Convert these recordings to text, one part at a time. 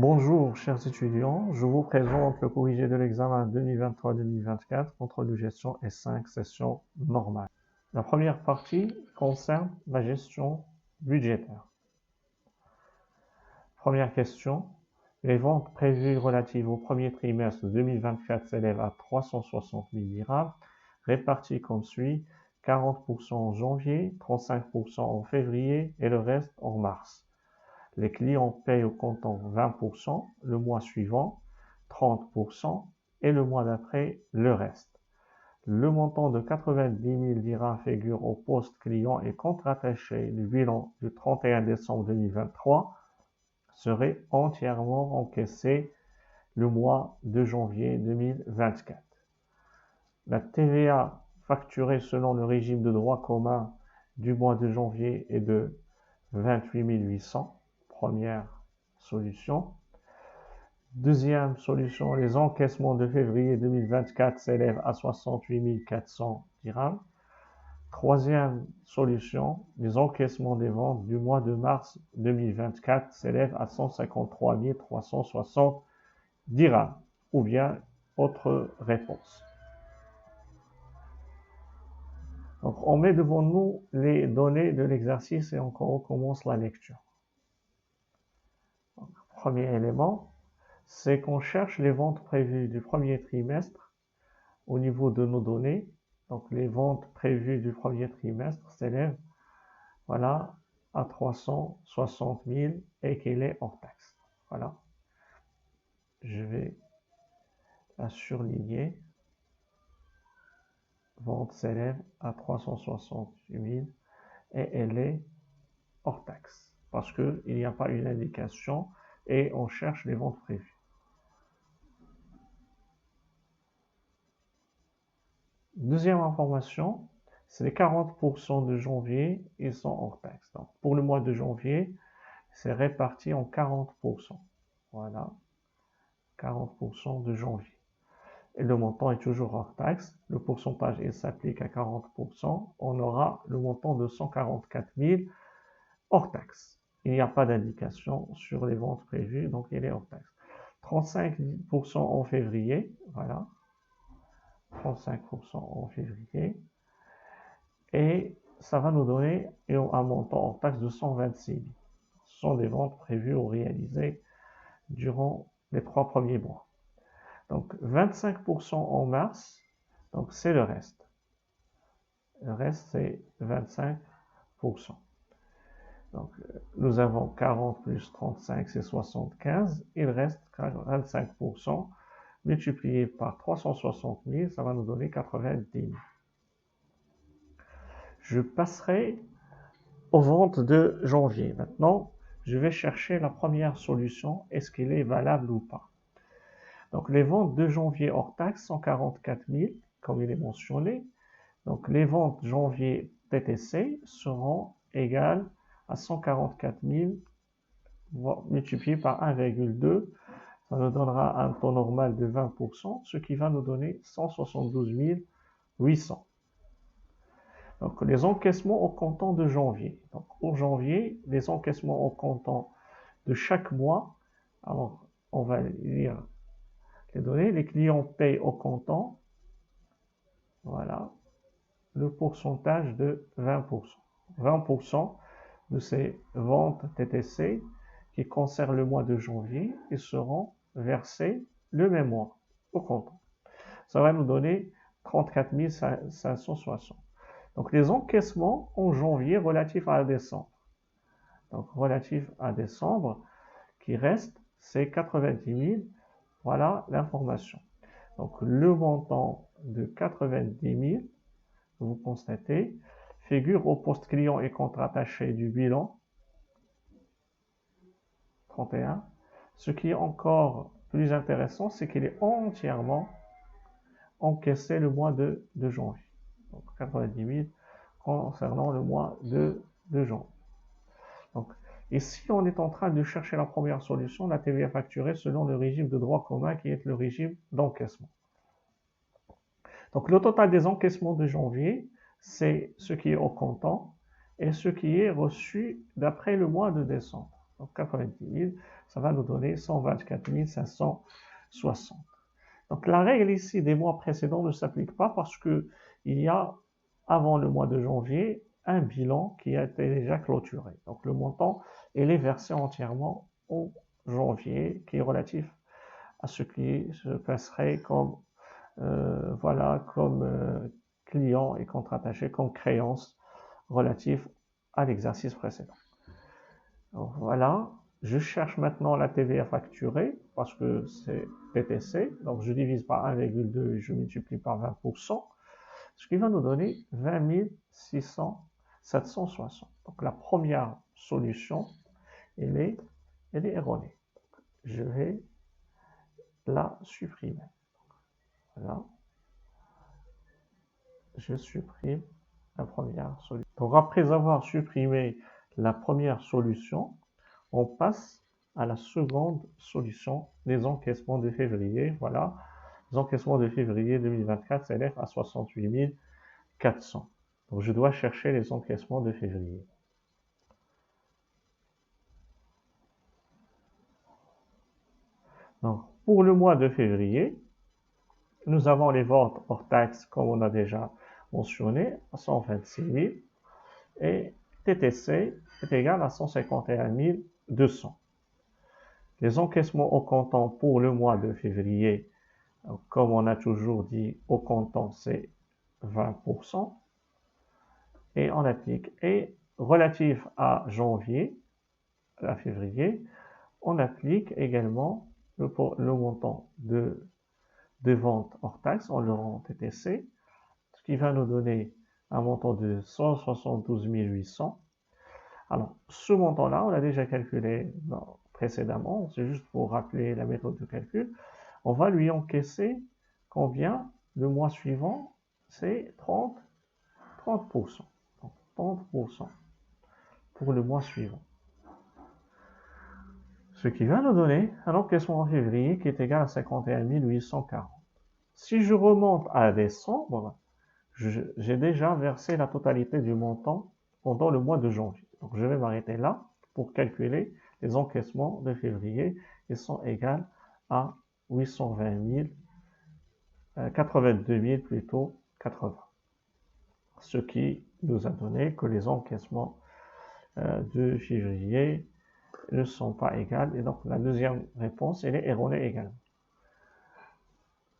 Bonjour chers étudiants, je vous présente le corrigé de l'examen 2023-2024 contrôle de gestion et 5 sessions normales. La première partie concerne la gestion budgétaire. Première question, les ventes prévues relatives au premier trimestre 2024 s'élèvent à 360 000 dirhams, réparties comme suit, 40% en janvier, 35% en février et le reste en mars. Les clients payent au comptant 20% le mois suivant, 30% et le mois d'après le reste. Le montant de 90 000 dirhams figure au poste client et compte rattaché du bilan du 31 décembre 2023 serait entièrement encaissé le mois de janvier 2024. La TVA facturée selon le régime de droit commun du mois de janvier est de 28 800. Première solution. Deuxième solution, les encaissements de février 2024 s'élèvent à 68 400 dirhams. Troisième solution, les encaissements des ventes du mois de mars 2024 s'élèvent à 153 360 dirhams. Ou bien, autre réponse. Donc, on met devant nous les données de l'exercice et on recommence la lecture. Premier élément, c'est qu'on cherche les ventes prévues du premier trimestre au niveau de nos données. Donc, les ventes prévues du premier trimestre s'élèvent à 360 000 et qu'il est hors taxe. Voilà. Je vais la surligner. Vente s'élève à 368 000 et elle est hors taxe parce qu'il n'y a pas une indication et on cherche les ventes prévues. Deuxième information, c'est les 40% de janvier, ils sont hors taxe. Donc, pour le mois de janvier, c'est réparti en 40%. Voilà, 40% de janvier. Et le montant est toujours hors taxe. Le pourcentage, il s'applique à 40%. On aura le montant de 144 000 hors taxe. Il n'y a pas d'indication sur les ventes prévues, donc il est hors taxe. 35% en février, voilà. 35% en février. Et ça va nous donner un montant hors taxe de 126 000. Ce sont des ventes prévues ou réalisées durant les 3 premiers mois. Donc 25% en mars, donc c'est le reste. Le reste c'est 25%. Donc nous avons 40 plus 35 c'est 75. Il reste 25% multiplié par 360 000, ça va nous donner 90 000. Je passerai aux ventes de janvier. Maintenant, je vais chercher la première solution. Est-ce qu'elle est valable ou pas? Donc, les ventes de janvier hors taxe, 144 000, comme il est mentionné. Donc, les ventes janvier TTC seront égales à 144 000 multiplié par 1,2. Ça nous donnera un taux normal de 20%, ce qui va nous donner 172 800. Donc, les encaissements au comptant de janvier. Donc, pour janvier, les encaissements au comptant de chaque mois. Alors, on va lire les données. Les clients payent au comptant. Voilà. Le pourcentage de 20%. 20% de ces ventes TTC qui concernent le mois de janvier, ils seront versés le même mois au comptant. Ça va nous donner 34 560. Donc, les encaissements en janvier relatifs à décembre. Donc, relatifs à décembre, qui reste, c'est 90 000. Voilà l'information. Donc, le montant de 90 000, vous constatez, figure au poste client et compte rattaché du bilan 31. Ce qui est encore plus intéressant, c'est qu'il est entièrement encaissé le mois de janvier. Donc, 90 000 concernant le mois de janvier. Donc, ici, on est en train de chercher la première solution, la TVA facturée selon le régime de droit commun qui est le régime d'encaissement. Donc, le total des encaissements de janvier, c'est ce qui est au comptant et ce qui est reçu d'après le mois de décembre. Donc, 90 000, ça va nous donner 124 560. Donc la règle ici des mois précédents ne s'applique pas parce que il y a, avant le mois de janvier, un bilan qui a été déjà clôturé. Donc le montant, il est versé entièrement en janvier, qui est relatif à ce qui se passerait comme, client et compte rattaché comme créance relatif à l'exercice précédent. Donc voilà, je cherche maintenant la TVA facturée parce que c'est TTC, donc je divise par 1,2 et je multiplie par 20%, ce qui va nous donner 20 760. Donc la première solution, elle est erronée. Je vais la supprimer. Voilà, je supprime la première solution. Donc après avoir supprimé la première solution, on passe à la seconde solution, les encaissements de février. Voilà, les encaissements de février 2024 s'élèvent à 68 400. Donc je dois chercher les encaissements de février. Donc pour le mois de février, nous avons les ventes hors taxes, comme on a déjà mentionné, à 126 000 et TTC est égal à 151 200. Les encaissements au comptant pour le mois de février, comme on a toujours dit, au comptant c'est 20% et on applique. Et relatif à janvier, à février, on applique également le montant de vente hors taxe, on le rend TTC, ce qui va nous donner un montant de 172 800. Alors, ce montant-là, on l'a déjà calculé précédemment, c'est juste pour rappeler la méthode de calcul. On va lui encaisser combien le mois suivant? C'est 30%. Donc, 30% pour le mois suivant. Ce qui va nous donner un encaissement en février qui est égal à 51 840. Si je remonte à décembre, j'ai déjà versé la totalité du montant pendant le mois de janvier. Donc je vais m'arrêter là pour calculer les encaissements de février. Ils sont égaux à 820 000, 82 000 plutôt 80. Ce qui nous a donné que les encaissements de février ne sont pas égaux. Et donc la deuxième réponse, elle est erronée également.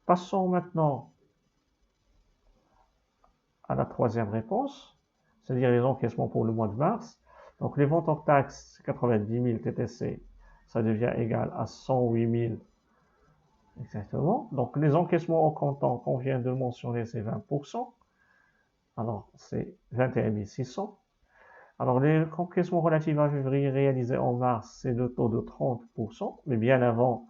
Passons maintenant à la troisième réponse, c'est-à-dire les encaissements pour le mois de mars. Donc les ventes hors taxes, 90 000 TTC, ça devient égal à 108 000 exactement. Donc les encaissements au comptant qu'on vient de mentionner, c'est 20%. Alors c'est 21 600. Alors les encaissements relatifs à février réalisés en mars, c'est le taux de 30%, mais bien avant,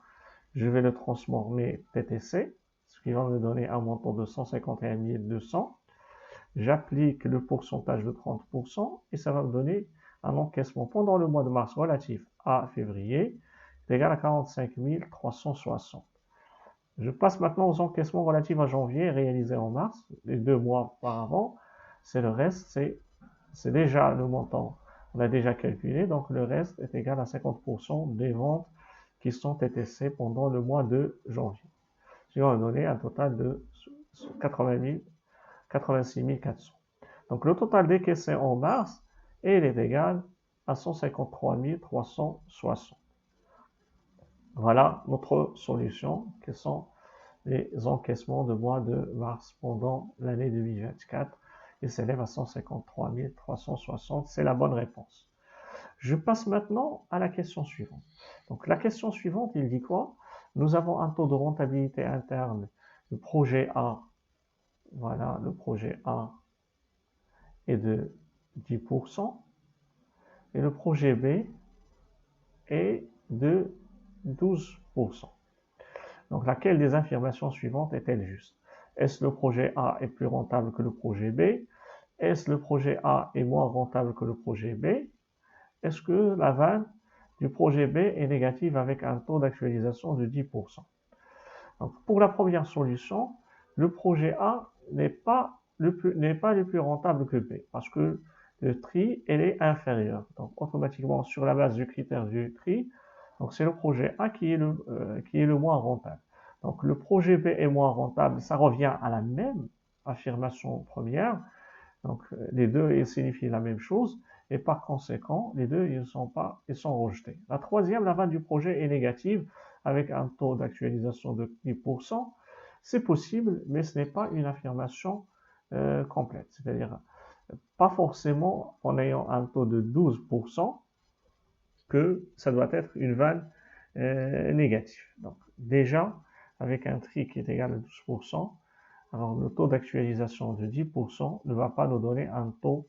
je vais le transformer TTC, ce qui va me donner un montant de 151 200. J'applique le pourcentage de 30% et ça va me donner un encaissement pendant le mois de mars relatif à février égal à 45 360. Je passe maintenant aux encaissements relatifs à janvier réalisés en mars, les 2 mois auparavant. C'est le reste, c'est déjà le montant. On a déjà calculé, donc le reste est égal à 50% des ventes qui sont TTC pendant le mois de janvier. Ce qui va me donner un total de 86 400. Donc le total décaissé en mars, il est égal à 153 360. Voilà notre solution, qui sont les encaissements de mois de mars pendant l'année 2024. Il s'élève à 153 360. C'est la bonne réponse. Je passe maintenant à la question suivante. Donc la question suivante, il dit quoi? Nous avons un taux de rentabilité interne du projet A. Voilà, le projet A est de 10% et le projet B est de 12%. Donc laquelle des affirmations suivantes est-elle juste? Est-ce le projet A est plus rentable que le projet B? Est-ce le projet A est moins rentable que le projet B? Est-ce que la vanne du projet B est négative avec un taux d'actualisation de 10%? Donc pour la première solution, le projet A n'est pas le plus rentable que B parce que le tri, elle est inférieur. Donc automatiquement, sur la base du critère du tri, Donc c'est le projet A qui est le moins rentable. Donc le projet B est moins rentable, ça revient à la même affirmation première. Donc les deux ils signifient la même chose et par conséquent les deux ils sont rejetés. La troisième, la valeur du projet est négative avec un taux d'actualisation de 10%. C'est possible, mais ce n'est pas une affirmation complète. C'est-à-dire pas forcément en ayant un taux de 12% que ça doit être une vanne négative. Donc déjà, avec un tri qui est égal à 12%, alors le taux d'actualisation de 10% ne va pas nous donner un taux,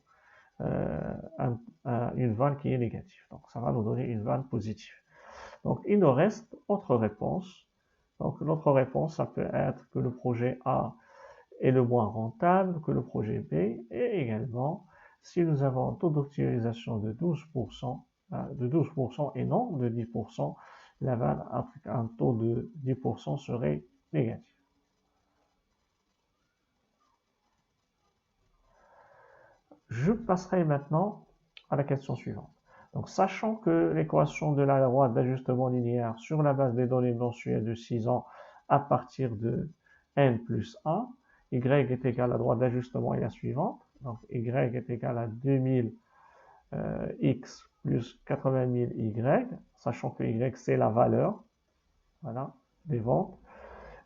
une vanne qui est négative. Donc ça va nous donner une vanne positive. Donc il nous reste autre réponse. Donc notre réponse, ça peut être que le projet A est le moins rentable que le projet B, et également si nous avons un taux d'actualisation de 12%, et non de 10%, la vanne avec un taux de 10% serait négatif. Je passerai maintenant à la question suivante. Donc, sachant que l'équation de la loi d'ajustement linéaire sur la base des données mensuelles de 6 ans à partir de n plus 1, y est égal à la loi d'ajustement est la suivante. Donc, y est égal à 2000 x plus 80 000 y, sachant que y c'est la valeur, voilà, des ventes,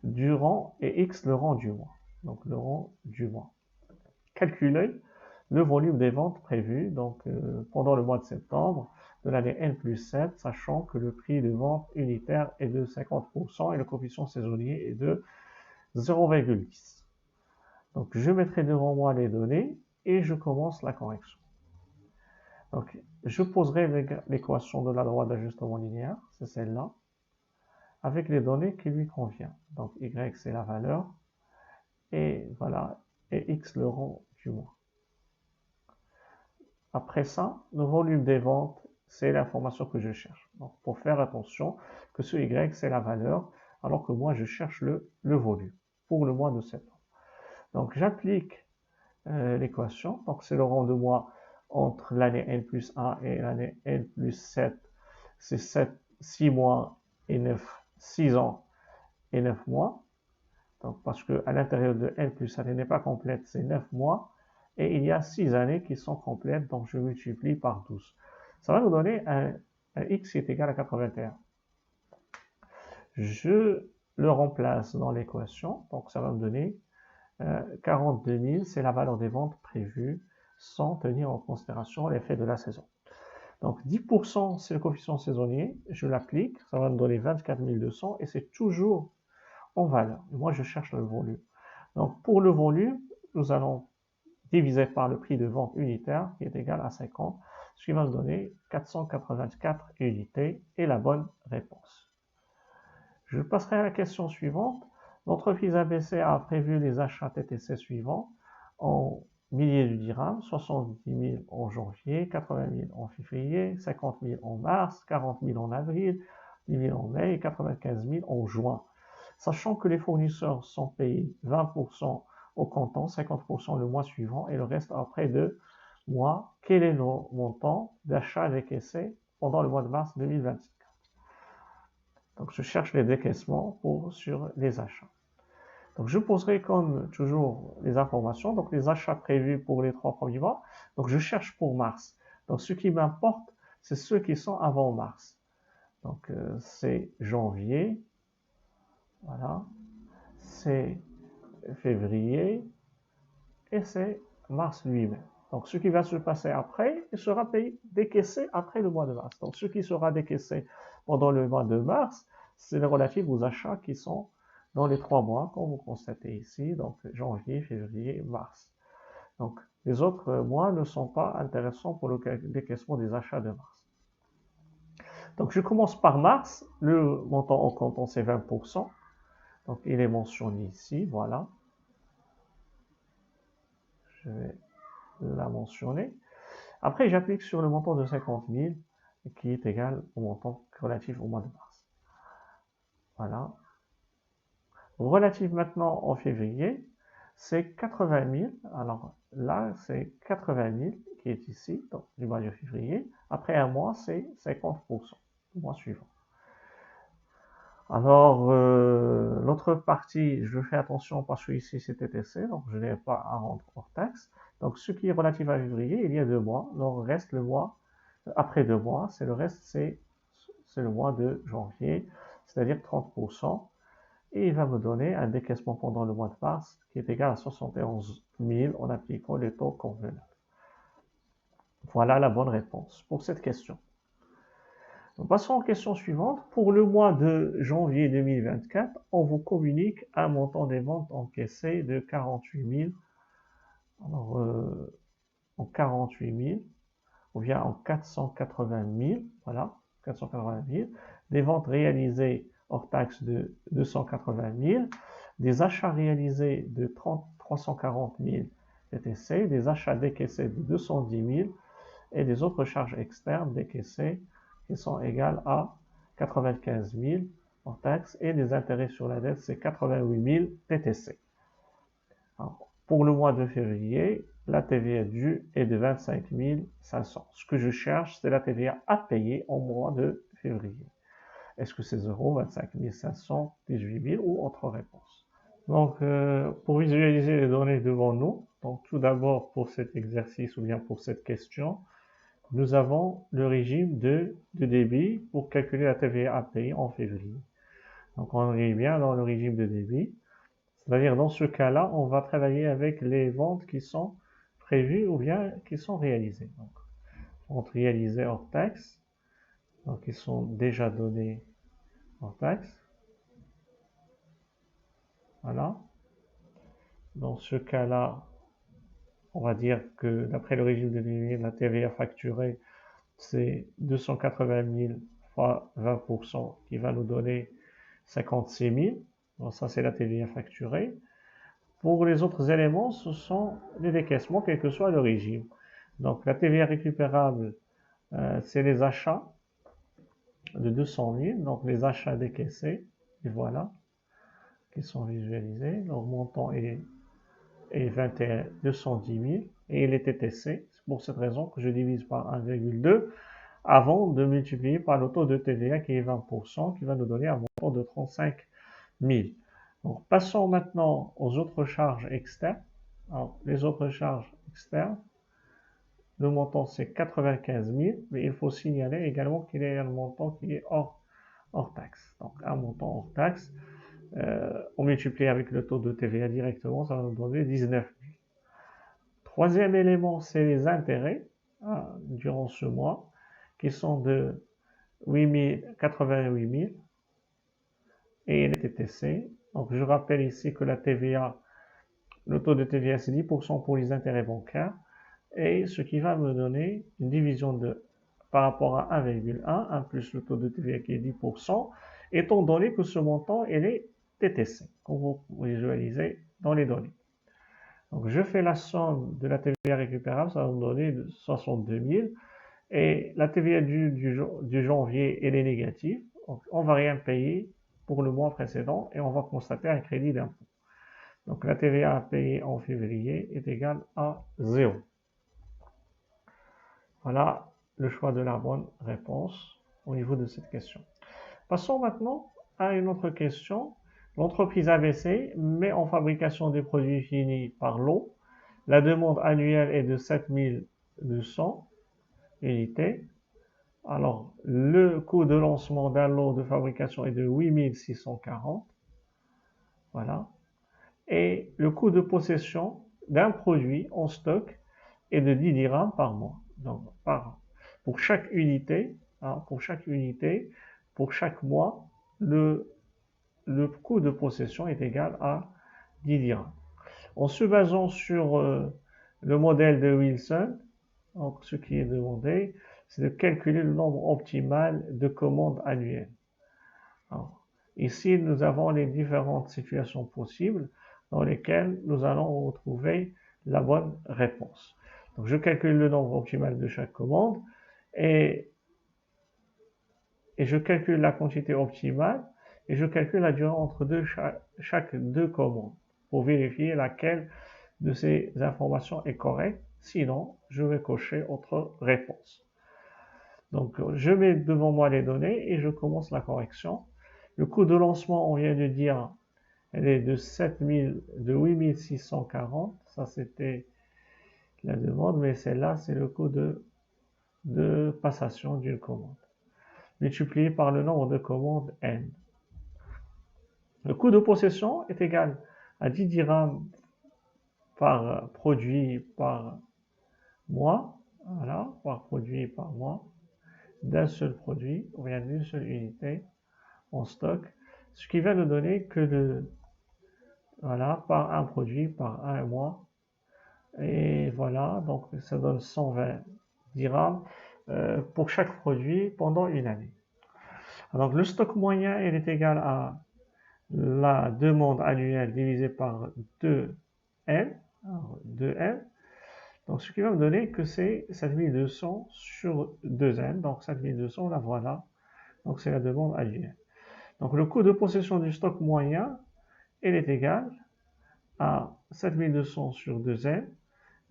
du rang, et x le rang du mois. Donc, le rang du mois. Calculer le volume des ventes prévues donc, pendant le mois de septembre de l'année N plus 7, sachant que le prix de vente unitaire est de 50% et le coefficient saisonnier est de 0,10. Donc je mettrai devant moi les données et je commence la correction. Donc je poserai l'équation de la loi d'ajustement linéaire, c'est celle-là, avec les données qui lui conviennent. Donc y c'est la valeur et voilà, et x le rang du mois. Après ça, le volume des ventes, c'est l'information que je cherche. Donc, pour faire attention que ce Y, c'est la valeur, alors que moi, je cherche le volume pour le mois de septembre. Donc, j'applique l'équation. Donc, c'est le rang de mois entre l'année N plus 1 et l'année N plus 7. C'est 6 mois et 6 ans et 9 mois. Donc, parce qu'à l'intérieur de N plus 7, elle n'est pas complète, c'est 9 mois. Et il y a 6 années qui sont complètes, donc je multiplie par 12. Ça va nous donner un x qui est égal à 81. Je le remplace dans l'équation, donc ça va me donner 42 000, c'est la valeur des ventes prévues sans tenir en considération l'effet de la saison. Donc 10%, c'est le coefficient saisonnier, je l'applique, ça va me donner 24 200 et c'est toujours en valeur. Et moi, je cherche le volume. Donc pour le volume, nous allons divisé par le prix de vente unitaire qui est égal à 50, ce qui va me donner 484 unités et la bonne réponse. Je passerai à la question suivante. L'entreprise ABC a prévu les achats TTC suivants en milliers de dirhams, 70 000 en janvier, 80 000 en février, 50 000 en mars, 40 000 en avril, 10 000 en mai et 95 000 en juin. Sachant que les fournisseurs sont payés 20% au comptant, 50% le mois suivant et le reste après 2 mois, quel est le montant d'achat décaissé pendant le mois de mars 2024? Donc je cherche les décaissements sur les achats. Donc je poserai comme toujours les informations, donc les achats prévus pour les 3 premiers mois. Donc je cherche pour mars. Donc ce qui m'importe, c'est ceux qui sont avant mars. Donc c'est janvier, voilà, c'est février et c'est mars lui-même. Donc ce qui va se passer après, il sera payé, décaissé après le mois de mars. Donc ce qui sera décaissé pendant le mois de mars, c'est le relatif aux achats qui sont dans les 3 mois, comme vous constatez ici, donc janvier, février, mars. Donc les autres mois ne sont pas intéressants pour le décaissement des achats de mars. Donc je commence par mars, le montant au comptant c'est 20%, donc il est mentionné ici, voilà. Je vais la mentionner. Après, j'applique sur le montant de 50 000 qui est égal au montant relatif au mois de mars. Voilà. Relatif maintenant en février, c'est 80 000. Alors là, c'est 80 000 qui est ici, donc du mois de février. Après un mois, c'est 50%, le mois suivant. Alors, l'autre partie, je fais attention parce que ici c'est TTC, donc je n'ai pas à rendre hors taxe. Donc, ce qui est relatif à février, il y a 2 mois. Donc, reste le mois, après 2 mois, c'est le reste, c'est le mois de janvier, c'est-à-dire 30%. Et il va me donner un décaissement pendant le mois de mars qui est égal à 71 000 en appliquant les taux convenables. Voilà la bonne réponse pour cette question. Donc, passons aux questions suivantes. Pour le mois de janvier 2024, on vous communique un montant des ventes encaissées de 48 000. Alors, en 48 000, ou bien en 480 000, voilà, 480 000, des ventes réalisées hors taxe de 280 000, des achats réalisés de 340 000 TTC, des achats décaissés de 210 000 et des autres charges externes décaissées qui sont égales à 95 000 hors taxe et des intérêts sur la dette, c'est 88 000 TTC. Alors, pour le mois de février, la TVA due est de 25 500. Ce que je cherche, c'est la TVA à payer au mois de février. Est-ce que c'est 0, 25 500, 18 000 ou autre réponse? Donc, pour visualiser les données devant nous, donc tout d'abord pour cet exercice ou bien pour cette question, nous avons le régime de débit pour calculer la TVA à payer en février. Donc, on est bien dans le régime de débit. C'est-à-dire, dans ce cas-là, on va travailler avec les ventes qui sont prévues ou bien qui sont réalisées. Donc, ventes réalisées hors taxe, donc ils sont déjà donnés hors taxe. Voilà. Dans ce cas-là, on va dire que d'après le régime de débit, la TVA facturée, c'est 280 000 fois 20% qui va nous donner 56 000. Donc ça, c'est la TVA facturée. Pour les autres éléments, ce sont les décaissements, quel que soit le régime. Donc la TVA récupérable, c'est les achats de 200 000, donc les achats décaissés, et voilà, qui sont visualisés. Leur montant est 210 000 et il est TTC. C'est pour cette raison que je divise par 1,2 avant de multiplier par le taux de TVA qui est 20%, qui va nous donner un montant de 35 000. Donc, passons maintenant aux autres charges externes. Alors, les autres charges externes, le montant c'est 95 000, mais il faut signaler également qu'il y a un montant qui est hors taxe. Donc, un montant hors taxe, on multiplie avec le taux de TVA directement, ça va nous donner 19 000. Troisième élément, c'est les intérêts durant ce mois, qui sont de 88 000 et les TTC. Donc, je rappelle ici que la TVA, le taux de TVA, c'est 10% pour les intérêts bancaires, et ce qui va me donner une division par rapport à 1,1, 1 plus le taux de TVA qui est 10%, étant donné que ce montant, il est TTC, comme vous visualisez dans les données. Donc, je fais la somme de la TVA récupérable, ça va me donner 62 000, et la TVA du janvier, elle est négative, donc on ne va rien payer pour le mois précédent, et on va constater un crédit d'impôt. Donc, la TVA à payer en février est égale à 0. Voilà le choix de la bonne réponse au niveau de cette question. Passons maintenant à une autre question. L'entreprise ABC met en fabrication des produits finis par lot. La demande annuelle est de 7200 unités. Alors, le coût de lancement d'un lot de fabrication est de 8640. Voilà. Et le coût de possession d'un produit en stock est de 10 dirhams par mois. Donc, pour chaque unité, pour chaque mois, le coût de possession est égal à 10 dirhams. En se basant sur le modèle de Wilson, donc ce qui est demandé, c'est de calculer le nombre optimal de commandes annuelles. Alors, ici, nous avons les différentes situations possibles dans lesquelles nous allons retrouver la bonne réponse. Donc, je calcule le nombre optimal de chaque commande et je calcule la quantité optimale et je calcule la durée entre chaque deux commandes pour vérifier laquelle de ces informations est correcte. Sinon, je vais cocher autre réponse. Donc, je mets devant moi les données et je commence la correction. Le coût de lancement, on vient de dire, elle est de 8640. Ça, c'était la demande, mais celle-là, c'est le coût de passation d'une commande, multiplié par le nombre de commandes N. Le coût de possession est égal à 10 dirhams par produit par mois, voilà, par produit par mois, d'un seul produit, ou bien d'une seule unité en stock, ce qui va nous donner que voilà, par un produit, par un mois, et voilà, donc ça donne 120 dirhams pour chaque produit pendant une année. Donc le stock moyen, il est égal à la demande annuelle divisée par 2N, 2N. Donc ce qui va me donner que c'est 7200 sur 2N, donc 7200, la voilà. Donc c'est la demande annuelle. Donc le coût de possession du stock moyen, il est égal à 7200 sur 2N,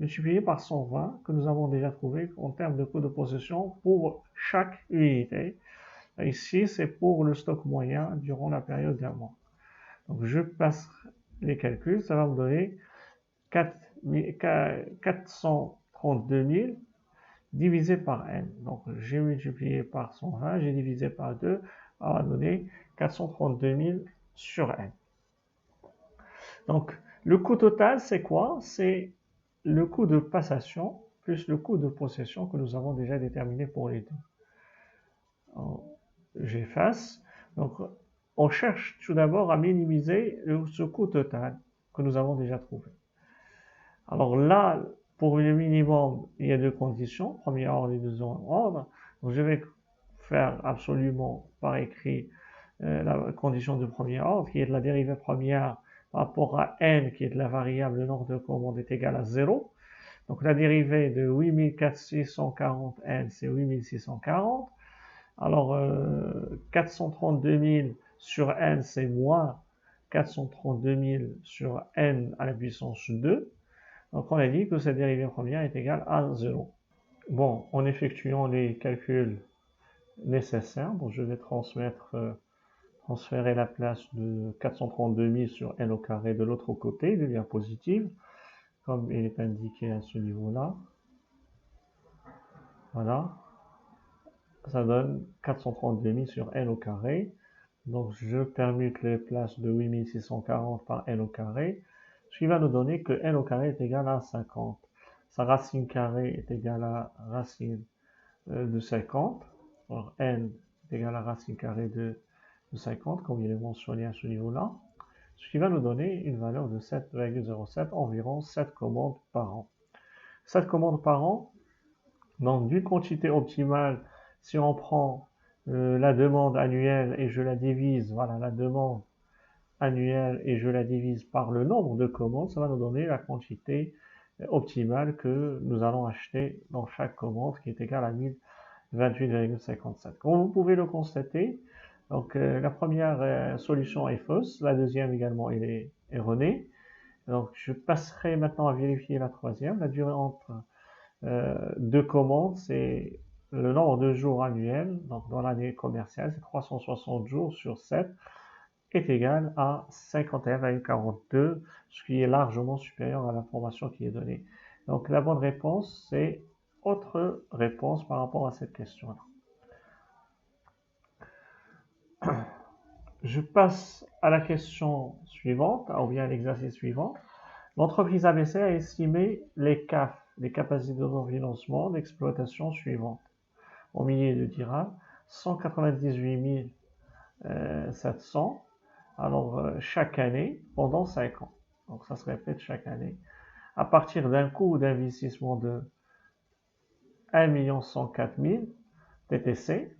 multiplié par 120, que nous avons déjà trouvé en termes de coût de possession pour chaque unité. Ici, c'est pour le stock moyen durant la période d'un mois. Donc je passe les calculs, ça va me donner 432 000 divisé par n. Donc j'ai multiplié par 120, j'ai divisé par 2, ça va donner 432 000 sur n. Donc le coût total, c'est quoi? C'est le coût de passation plus le coût de possession que nous avons déjà déterminé pour les deux. J'efface. Donc on cherche tout d'abord à minimiser ce coût total que nous avons déjà trouvé. Alors là, pour le minimum, il y a deux conditions, premier ordre et deuxième ordre. Donc je vais faire absolument par écrit la condition de premier ordre, qui est de la dérivée première par rapport à n, qui est de la variable, le nombre de commandes est égal à 0. Donc la dérivée de 8640 n, c'est 8640. Alors 432 000 sur n, c'est moins 432 000 sur n à la puissance 2. Donc on a dit que cette dérivée première est égale à 0. Bon, en effectuant les calculs nécessaires, bon, je vais transférer la place de 432 000 sur n au carré de l'autre côté, de lien positive, comme il est indiqué à ce niveau-là. Voilà. Ça donne 432 000 sur n au carré. Donc je permute les places de 8640 par n au carré, ce qui va nous donner que n au carré est égal à 50. Sa racine carrée est égale à racine de 50. Alors n est égal à racine carrée de 50, comme il est mentionné à ce niveau-là. Ce qui va nous donner une valeur de 7,07, environ 7 commandes par an. 7 commandes par an, donc d'une quantité optimale, si on prend la demande annuelle et je la divise, voilà, la demande annuelle et je la divise par le nombre de commandes, ça va nous donner la quantité optimale que nous allons acheter dans chaque commande, qui est égale à 1028,57. Comme vous pouvez le constater, donc la première solution est fausse, la deuxième également elle est erronée. Donc je passerai maintenant à vérifier la troisième. La durée entre deux commandes, c'est le nombre de jours annuels, donc dans l'année commerciale, c'est 360 jours sur 7, est égal à 51,42, ce qui est largement supérieur à l'information qui est donnée. Donc la bonne réponse, c'est autre réponse par rapport à cette question-là. Je passe à la question suivante, ou bien à l'exercice suivant. L'entreprise ABC a estimé les CAF, les capacités de financement d'exploitation suivantes. En milliers de dirhams, 198 700, alors chaque année pendant 5 ans. Donc ça se répète chaque année. À partir d'un coût d'investissement de 1 104 000 TTC.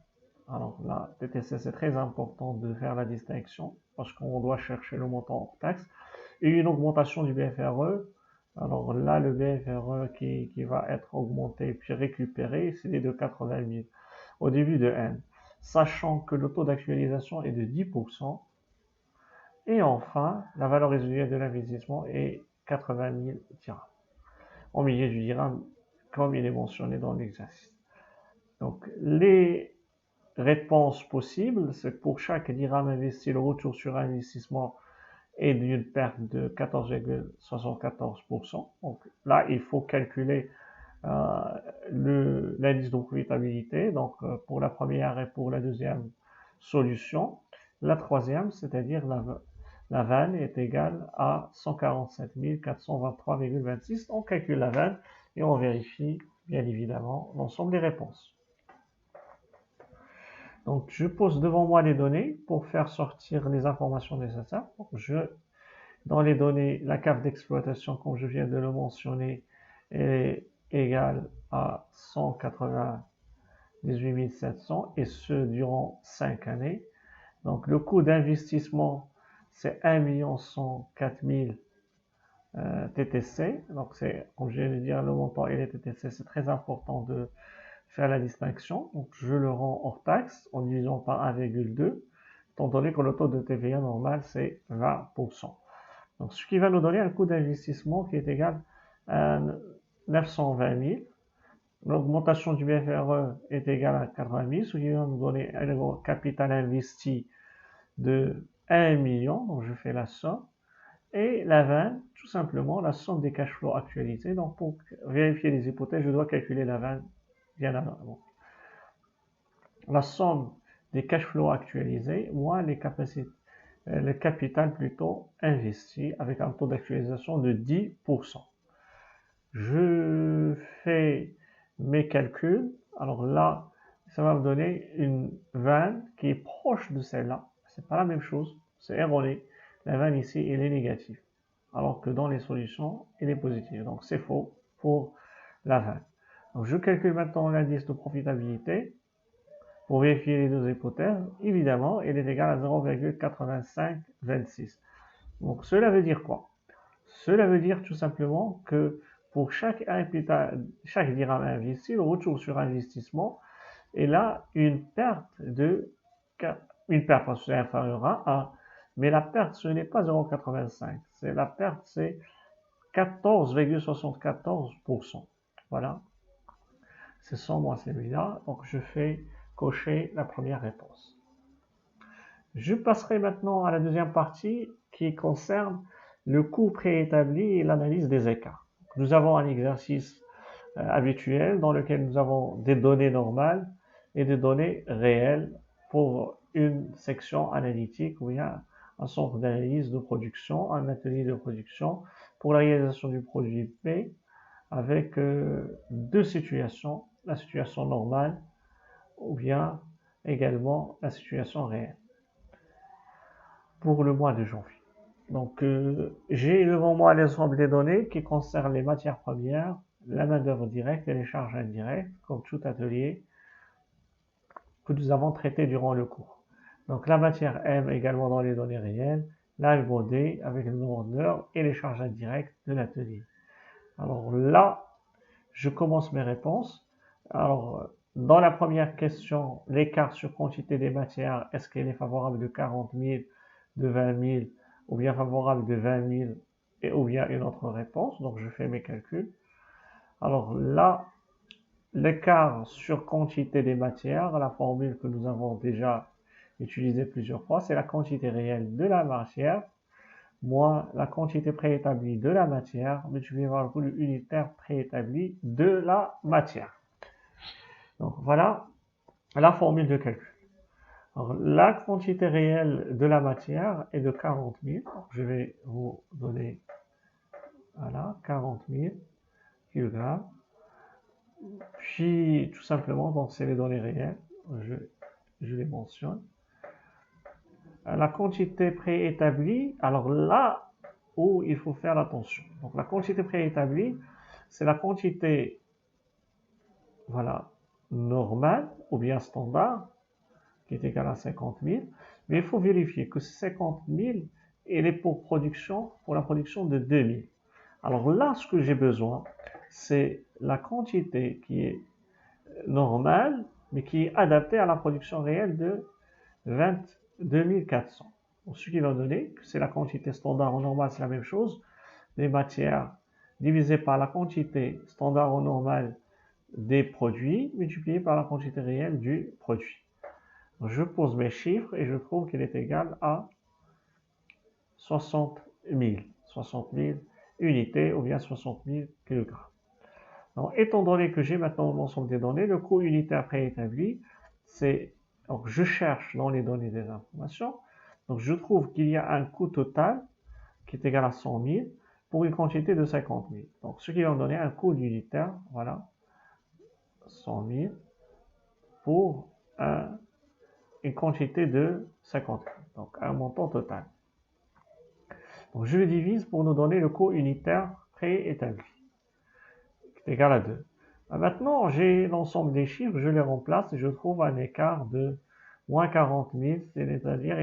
Alors là, TTC, c'est très important de faire la distinction parce qu'on doit chercher le montant hors taxe. Et une augmentation du BFRE. Alors là, le BFRE qui va être augmenté puis récupéré, c'est de 80 000 au début de N. Sachant que le taux d'actualisation est de 10%. Et enfin, la valeur résiduelle de l'investissement est 80 000 dirhams. En milieu du dirham, comme il est mentionné dans l'exercice. Donc, les réponses possibles, c'est pour chaque dirham investi, le retour sur investissement est d'une perte de 14,74%. Donc là, il faut calculer l'indice de profitabilité, donc pour la première et pour la deuxième solution. La troisième, c'est-à-dire la vanne est égale à 147 423,26. On calcule la vanne et on vérifie bien évidemment l'ensemble des réponses. Donc je pose devant moi les données pour faire sortir les informations nécessaires. Donc, dans les données, la cave d'exploitation, comme je viens de le mentionner, est égale à 198 700 et ce durant 5 années. Donc le coût d'investissement, c'est 1 104 000 TTC. Donc c'est, comme je viens de dire, le montant et les TTC, c'est très important de faire la distinction. Donc je le rends hors taxe en divisant par 1,2, étant donné que le taux de TVA normal, c'est 20%. Donc, ce qui va nous donner un coût d'investissement qui est égal à 920 000. L'augmentation du BFRE est égale à 80 000, ce qui va nous donner un capital investi de 1 million. Donc, je fais la somme. Et la 20, tout simplement, la somme des cash flows actualisés. Donc, pour vérifier les hypothèses, je dois calculer la 20 bien avant. La somme des cash flows actualisés, moins les capacités. Le capital plutôt investi avec un taux d'actualisation de 10%. Je fais mes calculs. Alors là, ça va me donner une vanne qui est proche de celle-là. C'est pas la même chose, c'est erroné. La vanne ici, elle est négative, alors que dans les solutions, elle est positive. Donc c'est faux pour la vanne. Donc je calcule maintenant l'indice de profitabilité. Pour vérifier les deux hypothèses, évidemment, elle est égale à 0,8526. Donc, cela veut dire quoi? Cela veut dire tout simplement que pour chaque dirham investi, le retour sur investissement est là une perte parce que c'est inférieur à 1. Mais la perte, ce n'est pas 0,85. La perte, c'est 14,74%. Voilà. C'est sans moi celui-là. Donc, je fais cocher la première réponse. Je passerai maintenant à la deuxième partie qui concerne le coût préétabli et l'analyse des écarts. Nous avons un exercice habituel dans lequel nous avons des données normales et des données réelles pour une section analytique ou bien un centre d'analyse de production, un atelier de production pour la réalisation du produit P avec deux situations, la situation normale ou bien également la situation réelle pour le mois de janvier. Donc, j'ai devant moi l'ensemble des données qui concernent les matières premières, la main-d'œuvre directe et les charges indirectes, comme tout atelier que nous avons traité durant le cours. Donc, la matière M également dans les données réelles, la MOD avec le nombre d'heures et les charges indirectes de l'atelier. Alors là, je commence mes réponses. Alors, dans la première question, l'écart sur quantité des matières, est-ce qu'elle est favorable de 40 000, de 20 000, ou bien favorable de 20 000, ou bien une autre réponse? Donc, je fais mes calculs. Alors là, l'écart sur quantité des matières, la formule que nous avons déjà utilisée plusieurs fois, c'est la quantité réelle de la matière moins la quantité préétablie de la matière multiplié par le volume unitaire préétabli de la matière. Donc voilà la formule de calcul. Alors, la quantité réelle de la matière est de 40 000. Je vais vous donner voilà, 40 000 kg. Puis tout simplement, donc c'est les données réelles. Je les mentionne. La quantité préétablie, alors là où il faut faire attention. Donc la quantité préétablie, c'est la quantité voilà, normale ou bien standard qui est égale à 50 000. Mais il faut vérifier que 50 000, elle est pour la production de 2 000. Alors là, ce que j'ai besoin, c'est la quantité qui est normale, mais qui est adaptée à la production réelle de 22 400. Donc, ce qui va donner que c'est la quantité standard ou normale, c'est la même chose, des matières divisé par la quantité standard ou normale des produits multiplié par la quantité réelle du produit. Je pose mes chiffres et je trouve qu'il est égal à 60 000. 60 000 unités ou bien 60 000 kg. Donc, étant donné que j'ai maintenant l'ensemble des données, le coût unitaire préétabli, c'est, donc je cherche dans les données des informations, donc je trouve qu'il y a un coût total qui est égal à 100 000 pour une quantité de 50 000. Donc, ce qui va me donner un coût unitaire, voilà, 100 000 pour une quantité de 50 000, donc un montant total. Donc, je le divise pour nous donner le coût unitaire préétabli, qui est égal à 2. Maintenant, j'ai l'ensemble des chiffres, je les remplace et je trouve un écart de moins 40 000, c'est-à-dire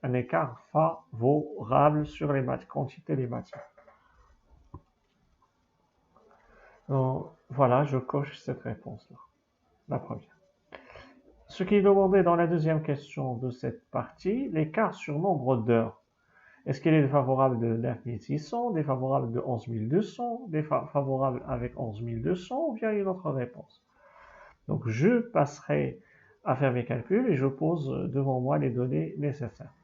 un écart favorable sur les quantités des matières. Donc, voilà, je coche cette réponse-là, la première. Ce qui est demandé dans la deuxième question de cette partie, l'écart sur nombre d'heures. Est-ce qu'il est défavorable de 9600, défavorable de 11200, défavorable avec 11200 ou bien une autre réponse? Donc je passerai à faire mes calculs et je pose devant moi les données nécessaires.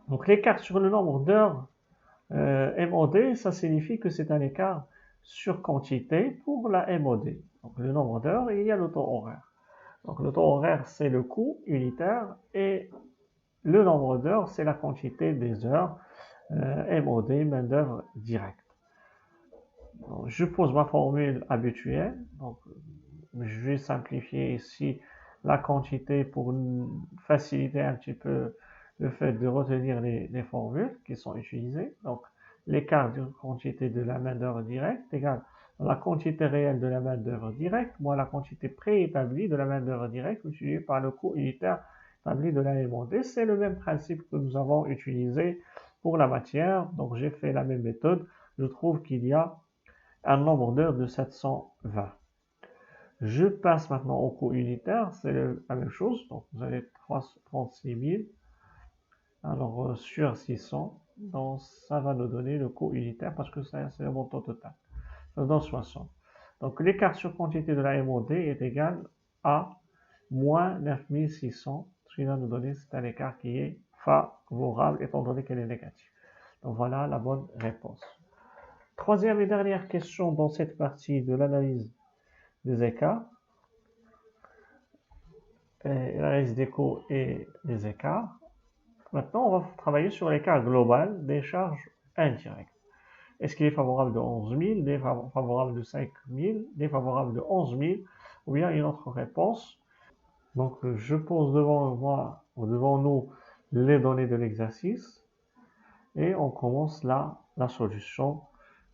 Donc l'écart sur le nombre d'heures MOD, ça signifie que c'est un écart sur quantité pour la MOD. Donc le nombre d'heures et il y a le taux horaire. Donc le taux horaire, c'est le coût unitaire et le nombre d'heures, c'est la quantité des heures MOD, main-d'œuvre directe. Donc, je pose ma formule habituelle. Donc, je vais simplifier ici la quantité pour faciliter un petit peu le fait de retenir les formules qui sont utilisées. Donc, l'écart de quantité de la main-d'œuvre directe égale la quantité réelle de la main-d'œuvre directe moins la quantité préétablie de la main-d'œuvre directe utilisée par le coût unitaire établi de la MOD. C'est le même principe que nous avons utilisé pour la matière. Donc, j'ai fait la même méthode. Je trouve qu'il y a un nombre d'heures de 720. Je passe maintenant au coût unitaire, c'est la même chose. Donc, vous avez 36 000. Alors, sur 600, donc ça va nous donner le coût unitaire parce que c'est le montant total. Ça donne 60. Donc, l'écart sur quantité de la MOD est égal à moins 9600. Ce qui va nous donner, c'est un écart qui est favorable étant donné qu'elle est négative. Donc, voilà la bonne réponse. Troisième et dernière question dans cette partie de l'analyse des écarts. L'analyse des coûts et des écarts. Maintenant, on va travailler sur l'écart global des charges indirectes. Est-ce qu'il est favorable de 11 000, défavorable de 5 000, défavorable de 11 000, ou bien une autre réponse? Donc, je pose devant moi, ou devant nous, les données de l'exercice, et on commence là la solution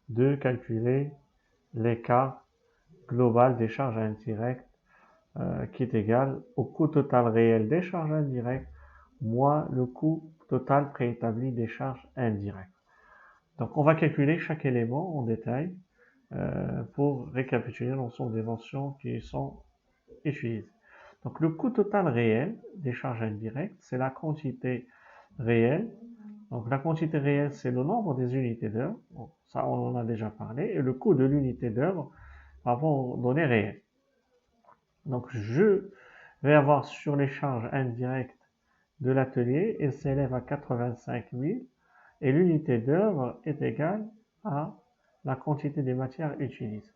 de calculer l'écart global des charges indirectes qui est égal au coût total réel des charges indirectes moins le coût total préétabli des charges indirectes. Donc, on va calculer chaque élément en détail pour récapituler l'ensemble des notions qui sont utilisées. Donc, le coût total réel des charges indirectes, c'est la quantité réelle. Donc, la quantité réelle, c'est le nombre des unités d'heure. Bon, ça, on en a déjà parlé. Et le coût de l'unité d'heure par rapport aux données réelles. Donc, je vais avoir sur les charges indirectes de l'atelier, il s'élève à 85 000 et l'unité d'œuvre est égale à la quantité des matières utilisées.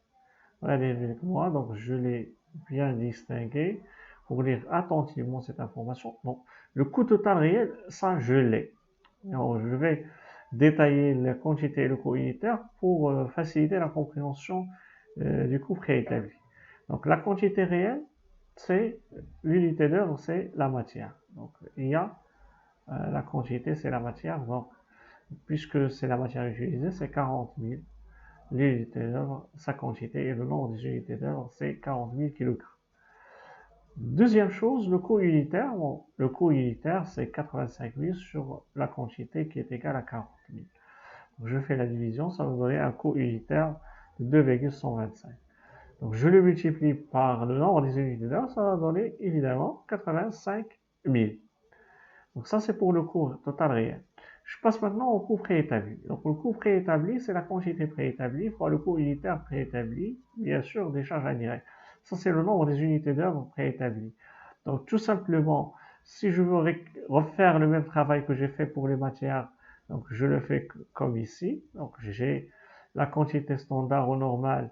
Regardez avec moi, donc je l'ai bien distingué pour lire attentivement cette information. Donc, le coût total réel, ça je l'ai. Je vais détailler la quantité et le coût unitaire pour faciliter la compréhension du coût préétabli. Donc, la quantité réelle, c'est l'unité d'œuvre, c'est la matière. Donc, il y a la quantité, c'est la matière. Donc, puisque c'est la matière utilisée, c'est 40 000. L'unité d'œuvre, sa quantité et le nombre des unités d'œuvre, c'est 40 000 kg. Deuxième chose, le coût unitaire. Bon, le coût unitaire, c'est 85 000 sur la quantité qui est égale à 40 000. Donc, je fais la division, ça va me donner un coût unitaire de 2,125. Donc, je le multiplie par le nombre des unités d'heure, ça va donner évidemment 85 000. Donc, ça, c'est pour le coût total réel. Je passe maintenant au coût préétabli. Donc, le coût préétabli, c'est la quantité préétablie fois le coût unitaire préétabli, bien sûr, des charges indirectes. Ça, c'est le nombre des unités d'œuvre préétablies. Donc tout simplement, si je veux refaire le même travail que j'ai fait pour les matières, donc je le fais comme ici. Donc j'ai la quantité standard au normal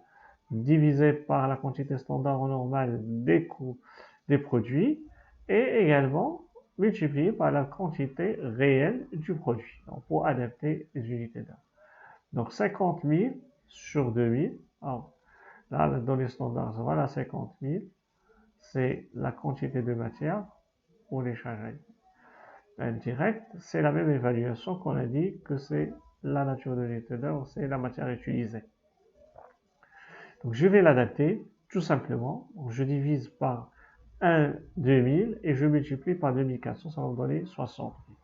divisée par la quantité standard au normal des coûts des produits et également multiplié par la quantité réelle du produit, donc pour adapter les unités d'heure. Donc 50 000 sur 2000, alors là dans les standards, voilà 50 000, c'est la quantité de matière pour les charges indirectes. C'est la même évaluation qu'on a dit que c'est la nature de l'unité d'heure, c'est la matière utilisée. Donc je vais l'adapter tout simplement. Donc, je divise par 1 2000 et je multiplie par 2400, ça va me donner 60 000.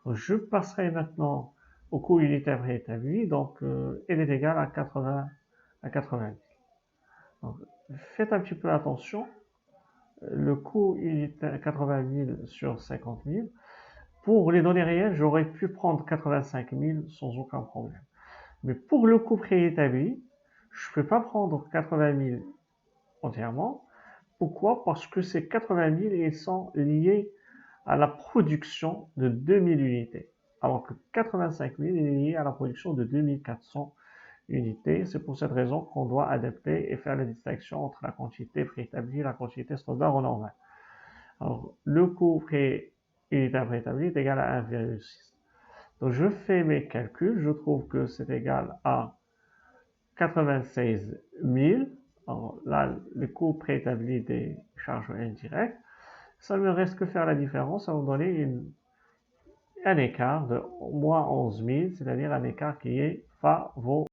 Donc, je passerai maintenant au coût unitaire préétabli, donc elle est égale à 80 000. Donc, faites un petit peu attention, le coût unitaire 80 000 sur 50 000. Pour les données réelles, j'aurais pu prendre 85 000 sans aucun problème. Mais pour le coût préétabli, je ne peux pas prendre 80 000 entièrement. Pourquoi? Parce que ces 80 000, ils sont liés à la production de 2000 unités. Alors que 85 000 est lié à la production de 2400 unités. C'est pour cette raison qu'on doit adapter et faire la distinction entre la quantité préétablie et la quantité standard au normal. Alors, le coût unitaire préétabli est égal à 1,6. Donc, je fais mes calculs. Je trouve que c'est égal à 96 000. Alors, là, le coût préétabli des charges indirectes. Ça ne me reste que faire la différence. Ça va me donner un écart de moins 11 000, c'est-à-dire un écart qui est favorable.